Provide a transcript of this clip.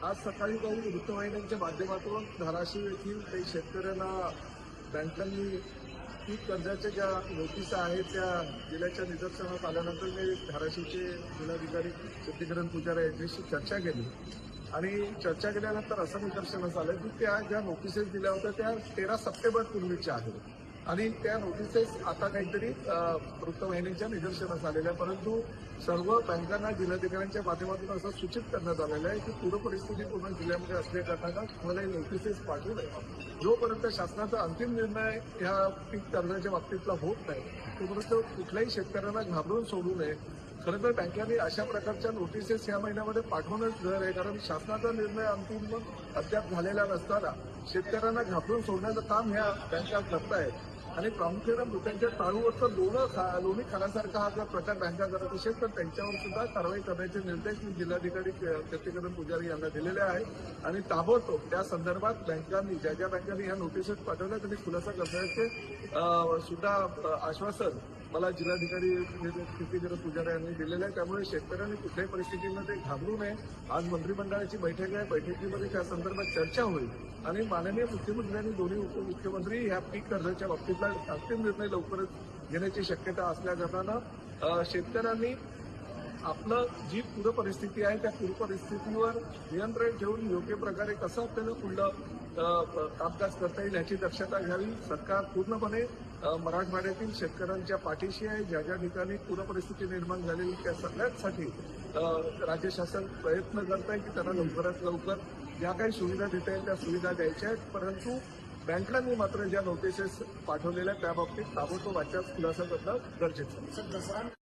आज सकाळी काही वृत्तवाहिन्यांच्या माध्यमातून धाराशिव येथील काही शेतकऱ्यांना बँकांनी पीक कर्जाच्या ज्या नोटिसा आहेत त्या दिल्याच्या निदर्शनास आल्यानंतर मी धाराशिवचे जिल्हाधिकारी शक्तिकिरण पुजारा यांच्याशी चर्चा केली आणि चर्चा केल्यानंतर असं निदर्शनास आलं की त्या ज्या नोटिसेस दिल्या होत्या त्या 13 सप्टेंबर पूर्वीच्या आहेत आणि त्या नोटिसेस आता काहीतरी वृत्तवाहिन्यांच्या निदर्शनास आलेल्या, परंतु सर्व बँकांना जिल्हाधिकाऱ्यांच्या माध्यमातून असं सूचित करण्यात आलेलं आहे की पूर परिस्थिती पूर्ण जिल्ह्यामध्ये असल्याकारणानं तुम्हाला नोटिसेस पाठवू नये. जोपर्यंत शासनाचा अंतिम निर्णय ह्या पीक कर्जाच्या बाबतीतला होत नाही तोपर्यंत कुठल्याही शेतकऱ्यांना घाबरून सोडू नये. खरं तर बँकांनी अशा प्रकारच्या नोटिसेस या महिन्यामध्ये पाठवणंच गरज आहे, कारण शासनाचा निर्णय अंतिम अद्याप झालेला नसताना शेतकऱ्यांना घाबरून सोडण्याचं काम ह्या बँका करतायत आणि प्रामुख्याने मृतांच्या टाळूवरचं लोणी खाण्यासारखा हा जर प्रकार बँका करत असेल तर त्यांच्यावर सुद्धा कारवाई करण्याचे निर्देश मी जिल्हाधिकारी शक्तिकिरण पुजारी यांना दिलेले आहेत आणि ताबडतोब त्या संदर्भात बँकांनी ज्या बँकांनी ह्या नोटिसेस पाठवल्या त्यांनी खुलासा करण्याचे सुद्धा आश्वासन मला जिल्हाधिकारी शक्तिकिरण पुजारी यांनी दिलेलं आहे. त्यामुळे शेतकऱ्यांनी कुठल्याही परिस्थितीमध्ये घाबरू नये. आज मंत्रिमंडळाची बैठक आहे, बैठकीमध्ये त्या संदर्भात चर्चा होईल आणि माननीय मुख्यमंत्री आणि दोन्ही उपमुख्यमंत्री ह्या पीक कर्जाच्या बाबतीतला अंतिम निर्णय लवकरच घेण्याची शक्यता असल्याकारणानं शेतकऱ्यांनी आपलं जी पूर परिस्थिती आहे त्या पूर परिस्थितीवर नियंत्रण ठेवून योग्य प्रकारे कसं आपल्याला पुढलं कामकाज करता येईल याची दक्षता घ्यावी. सरकार पूर्णपणे मराठवाड्यातील शेतकऱ्यांच्या पाठीशी आहे. ज्या ज्या ठिकाणी पूर परिस्थिती निर्माण झालेली त्या सगळ्यांसाठी राज्य शासन प्रयत्न करत आहे की त्यांना लवकरात लवकर ज्या काही सुविधा देता येईल त्या सुविधा द्यायच्या आहेत, परंतु बँकांनी मात्र ज्या नोटिसेस पाठवलेल्या त्याबाबतीत ताबडतोब खुलासा करणं गरजेचं आहे.